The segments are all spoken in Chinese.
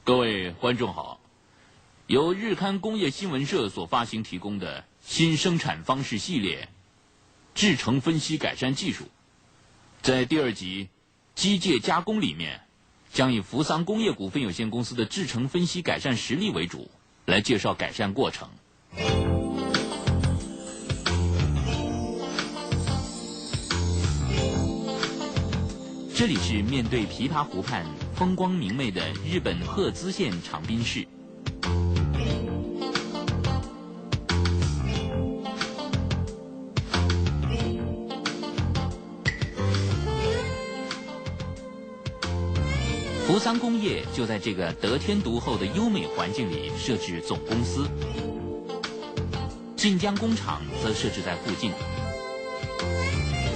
各位观众好，由日刊工业新闻社所发行提供的新生产方式系列制程分析改善技术，在第2集机械加工里面，将以扶桑工业股份有限公司的制程分析改善实例为主，来介绍改善过程。这里是面对琵琶湖畔风光明媚的日本鹤滋县长滨市。扶桑工业就在这个得天独厚的优美环境里设置总公司，晋江工厂则设置在附近，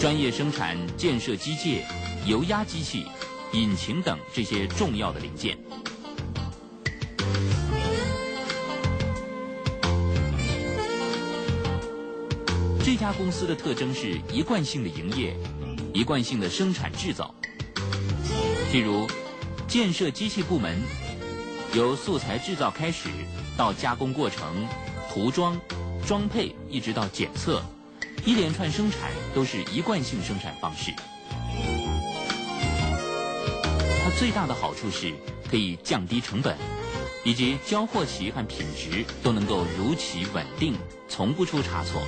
专业生产建设机械、油压机器、引擎等这些重要的零件。这家公司的特征是一贯性的营业，一贯性的生产制造。譬如建设机器部门，由素材制造开始，到加工过程、涂装、装配，一直到检测，一连串生产都是一贯性生产方式。它最大的好处是可以降低成本，以及交货期和品质都能够如期稳定，从不出差错。